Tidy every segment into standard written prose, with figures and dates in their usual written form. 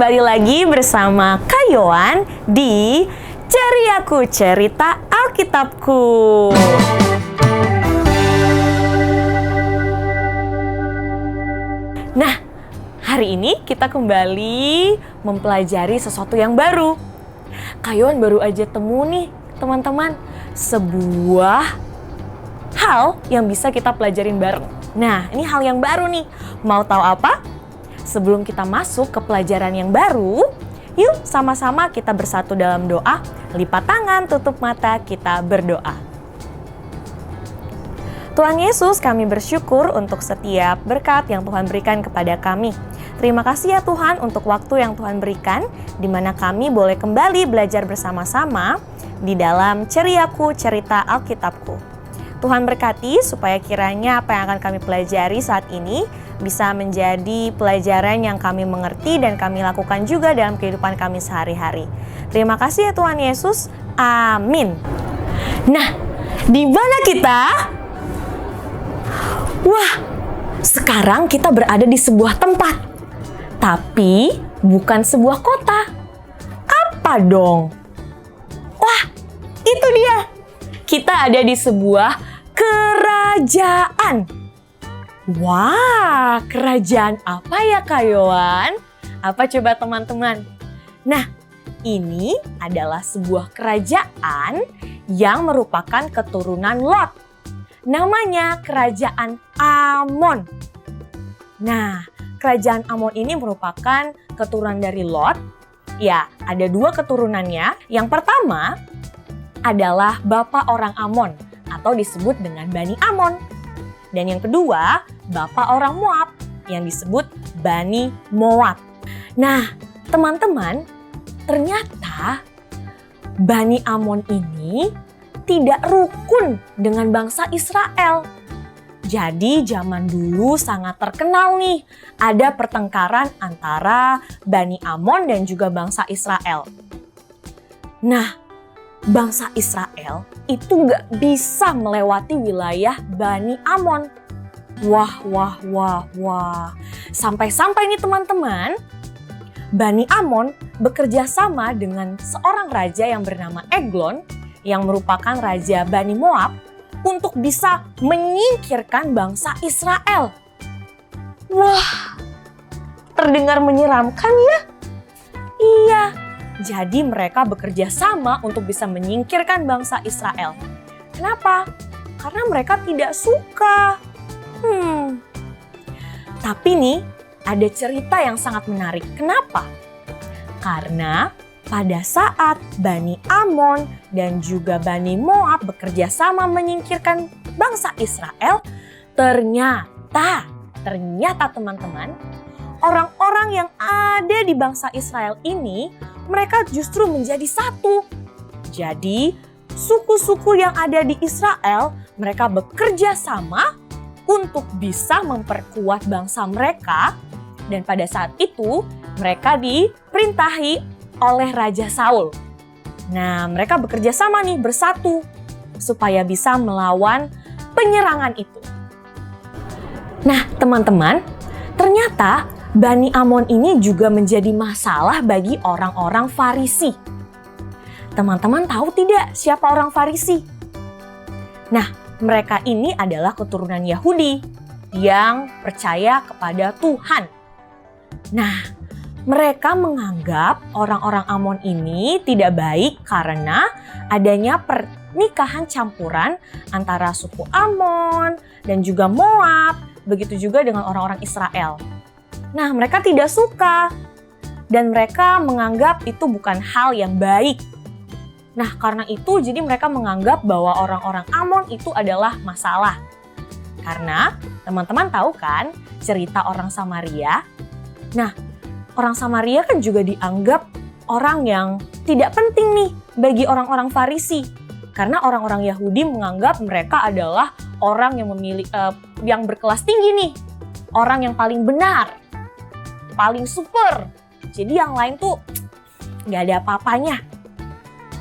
kembali lagi bersama Kak Yohan di Ceriaku Cerita Alkitabku. Nah, hari ini kita kembali mempelajari sesuatu yang baru. Kak Yohan baru aja temu nih teman-teman, sebuah hal yang bisa kita pelajarin bareng. Nah, ini hal yang baru nih. Mau tahu apa? Sebelum kita masuk ke pelajaran yang baru, yuk sama-sama kita bersatu dalam doa. Lipat tangan, tutup mata, kita berdoa. Tuhan Yesus, kami bersyukur untuk setiap berkat yang Tuhan berikan kepada kami. Terima kasih ya Tuhan untuk waktu yang Tuhan berikan, di mana kami boleh kembali belajar bersama-sama di dalam Ceriaku Cerita Alkitabku. Tuhan berkati supaya kiranya apa yang akan kami pelajari saat ini bisa menjadi pelajaran yang kami mengerti dan kami lakukan juga dalam kehidupan kami sehari-hari. Terima kasih ya Tuhan Yesus. Amin. Nah, di mana kita? Wah, sekarang kita berada di sebuah tempat. Tapi bukan sebuah kota. Apa dong? Wah, itu dia. Kita ada di sebuah kerajaan. Wah, kerajaan apa ya Kak Yohan? Apa coba teman-teman? Nah, ini adalah sebuah kerajaan yang merupakan keturunan Lot. Namanya Kerajaan Amon. Nah, Kerajaan Amon ini merupakan keturunan dari Lot. Ya, ada dua keturunannya. Yang pertama adalah bapak orang Amon atau disebut dengan Bani Amon. Dan yang kedua, bapak orang Moab yang disebut Bani Moab. Nah, teman-teman, ternyata Bani Amon ini tidak rukun dengan bangsa Israel. Jadi zaman dulu sangat terkenal nih, ada pertengkaran antara Bani Amon dan juga bangsa Israel. Nah, bangsa Israel itu gak bisa melewati wilayah Bani Amon. Wah. Sampai-sampai nih teman-teman, Bani Amon bekerja sama dengan seorang raja yang bernama Eglon, yang merupakan raja Bani Moab, untuk bisa menyingkirkan bangsa Israel. Wah, terdengar menyeramkan ya? Iya. Jadi mereka bekerja sama untuk bisa menyingkirkan bangsa Israel. Kenapa? Karena mereka tidak suka. Tapi nih, ada cerita yang sangat menarik. Kenapa? Karena pada saat Bani Amon dan juga Bani Moab bekerja sama menyingkirkan bangsa Israel, ternyata teman-teman, orang-orang yang ada di bangsa Israel ini mereka justru menjadi satu. Jadi, suku-suku yang ada di Israel, mereka bekerja sama untuk bisa memperkuat bangsa mereka. Dan pada saat itu, mereka diperintahi oleh Raja Saul. Nah, mereka bekerja sama nih, bersatu, supaya bisa melawan penyerangan itu. Nah, teman-teman, ternyata Bani Amon ini juga menjadi masalah bagi orang-orang Farisi. Teman-teman tahu tidak siapa orang Farisi? Nah, mereka ini adalah keturunan Yahudi yang percaya kepada Tuhan. Nah, mereka menganggap orang-orang Amon ini tidak baik karena adanya pernikahan campuran antara suku Amon dan juga Moab, begitu juga dengan orang-orang Israel. Nah, mereka tidak suka dan mereka menganggap itu bukan hal yang baik. Nah, karena itu jadi mereka menganggap bahwa orang-orang Amon itu adalah masalah. Karena teman-teman tahu kan cerita orang Samaria? Nah, orang Samaria kan juga dianggap orang yang tidak penting nih bagi orang-orang Farisi. Karena orang-orang Yahudi menganggap mereka adalah orang yang berkelas tinggi nih. Orang yang paling benar. Paling super. Jadi yang lain tuh gak ada apa-apanya.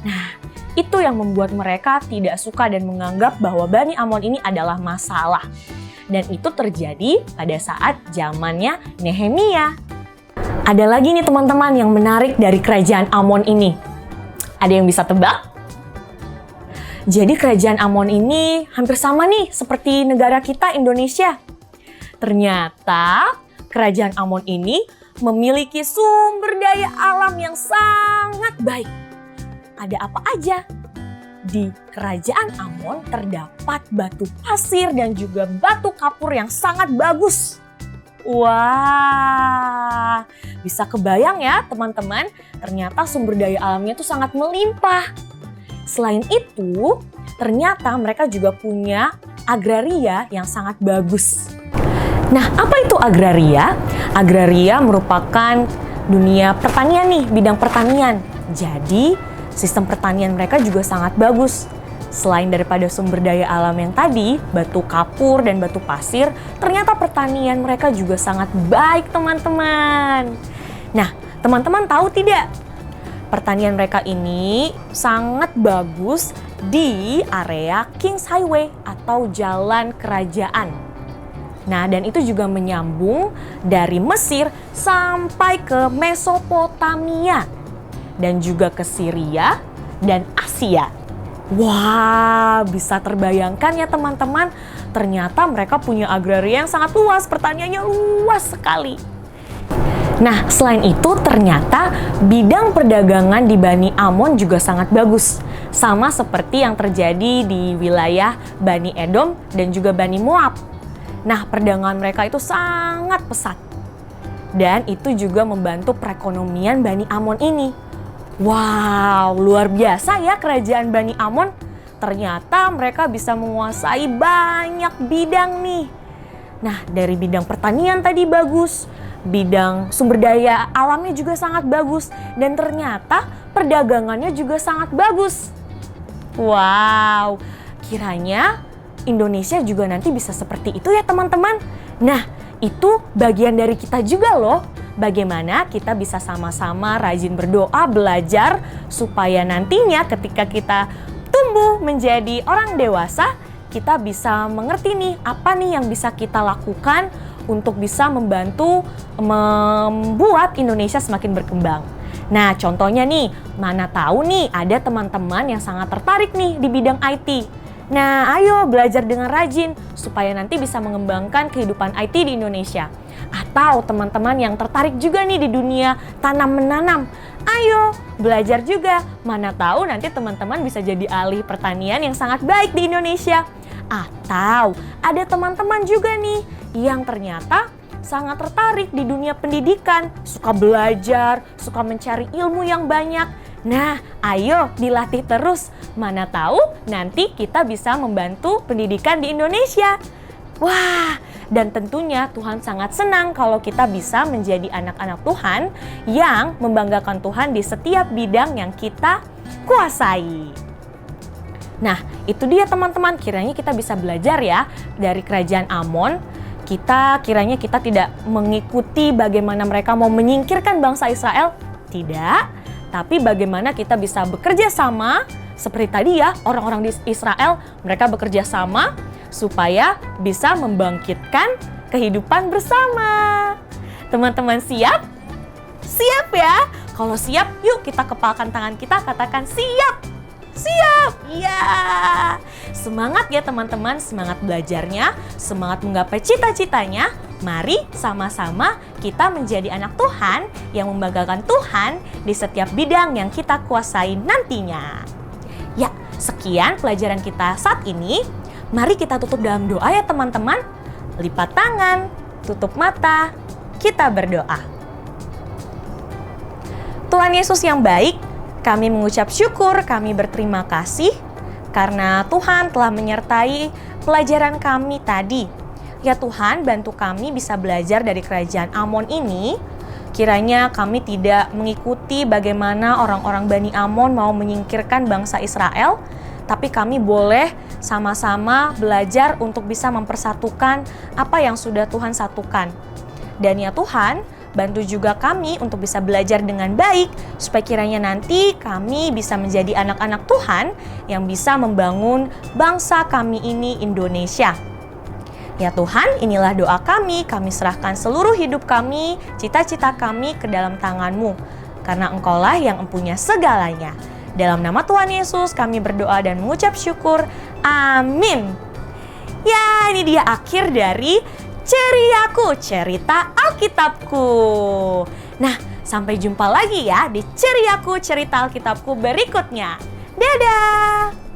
Nah, itu yang membuat mereka tidak suka dan menganggap bahwa Bani Amon ini adalah masalah. Dan itu terjadi pada saat zamannya Nehemia. Ada lagi nih teman-teman yang menarik dari kerajaan Amon ini. Ada yang bisa tebak? Jadi kerajaan Amon ini hampir sama nih seperti negara kita Indonesia. Ternyata kerajaan Amon ini memiliki sumber daya alam yang sangat baik. Ada apa aja? Di kerajaan Amon terdapat batu pasir dan juga batu kapur yang sangat bagus. Wah, bisa kebayang ya teman-teman, ternyata sumber daya alamnya itu sangat melimpah. Selain itu, ternyata mereka juga punya agraria yang sangat bagus. Nah, apa itu agraria? Agraria merupakan dunia pertanian nih, bidang pertanian. Jadi, sistem pertanian mereka juga sangat bagus. Selain daripada sumber daya alam yang tadi, batu kapur dan batu pasir, ternyata pertanian mereka juga sangat baik teman-teman. Nah, teman-teman tahu tidak? Pertanian mereka ini sangat bagus di area King's Highway atau jalan kerajaan. Nah, dan itu juga menyambung dari Mesir sampai ke Mesopotamia dan juga ke Syria dan Asia. Wah, bisa terbayangkan ya teman-teman, ternyata mereka punya agraria yang sangat luas, pertaniannya luas sekali. Nah, selain itu ternyata bidang perdagangan di Bani Amon juga sangat bagus. Sama seperti yang terjadi di wilayah Bani Edom dan juga Bani Moab. Nah, perdagangan mereka itu sangat pesat. Dan itu juga membantu perekonomian Bani Amon ini. Wow, luar biasa ya kerajaan Bani Amon. Ternyata mereka bisa menguasai banyak bidang nih. Nah, dari bidang pertanian tadi bagus, bidang sumber daya alamnya juga sangat bagus, dan ternyata perdagangannya juga sangat bagus. Wow, kiranya Indonesia juga nanti bisa seperti itu ya teman-teman. Nah, itu bagian dari kita juga loh. Bagaimana kita bisa sama-sama rajin berdoa, belajar, supaya nantinya ketika kita tumbuh menjadi orang dewasa, kita bisa mengerti nih apa nih yang bisa kita lakukan untuk bisa membantu membuat Indonesia semakin berkembang. Nah, contohnya nih, mana tahu nih ada teman-teman yang sangat tertarik nih di bidang IT. Nah, ayo belajar dengan rajin supaya nanti bisa mengembangkan kehidupan IT di Indonesia. Atau teman-teman yang tertarik juga nih di dunia tanam-menanam. Ayo belajar juga, mana tahu nanti teman-teman bisa jadi ahli pertanian yang sangat baik di Indonesia. Atau ada teman-teman juga nih yang ternyata sangat tertarik di dunia pendidikan, suka belajar, suka mencari ilmu yang banyak. Nah, ayo dilatih terus. Mana tahu nanti kita bisa membantu pendidikan di Indonesia. Wah, dan tentunya Tuhan sangat senang kalau kita bisa menjadi anak-anak Tuhan yang membanggakan Tuhan di setiap bidang yang kita kuasai. Nah, itu dia teman-teman, kiranya kita bisa belajar ya dari kerajaan Amon. Kiranya kita tidak mengikuti bagaimana mereka mau menyingkirkan bangsa Israel. Tidak, tapi bagaimana kita bisa bekerja sama. Seperti tadi ya, orang-orang di Israel, mereka bekerja sama supaya bisa membangkitkan kehidupan bersama. Teman-teman siap? Siap ya? Kalau siap, yuk kita kepalkan tangan kita, katakan siap. Siap! Ya! Semangat ya teman-teman, semangat belajarnya, semangat menggapai cita-citanya. Mari sama-sama kita menjadi anak Tuhan yang membanggakan Tuhan di setiap bidang yang kita kuasai nantinya. Ya, sekian pelajaran kita saat ini. Mari kita tutup dalam doa ya teman-teman. Lipat tangan, tutup mata, kita berdoa. Tuhan Yesus yang baik, kami mengucap syukur, kami berterima kasih karena Tuhan telah menyertai pelajaran kami tadi. Ya Tuhan, bantu kami bisa belajar dari kerajaan Amon ini. Kiranya kami tidak mengikuti bagaimana orang-orang Bani Amon mau menyingkirkan bangsa Israel, tapi kami boleh sama-sama belajar untuk bisa mempersatukan apa yang sudah Tuhan satukan. Dan ya Tuhan, bantu juga kami untuk bisa belajar dengan baik, supaya kiranya nanti kami bisa menjadi anak-anak Tuhan yang bisa membangun bangsa kami ini Indonesia. Ya Tuhan, inilah doa kami serahkan seluruh hidup kami, cita-cita kami ke dalam tangan-Mu. Karena Engkaulah yang mempunyai segalanya. Dalam nama Tuhan Yesus kami berdoa dan mengucap syukur. Amin. Ya, ini dia akhir dari Ceriaku, cerita Alkitabku. Nah, sampai jumpa lagi ya di Ceriaku, cerita Alkitabku berikutnya. Dadah!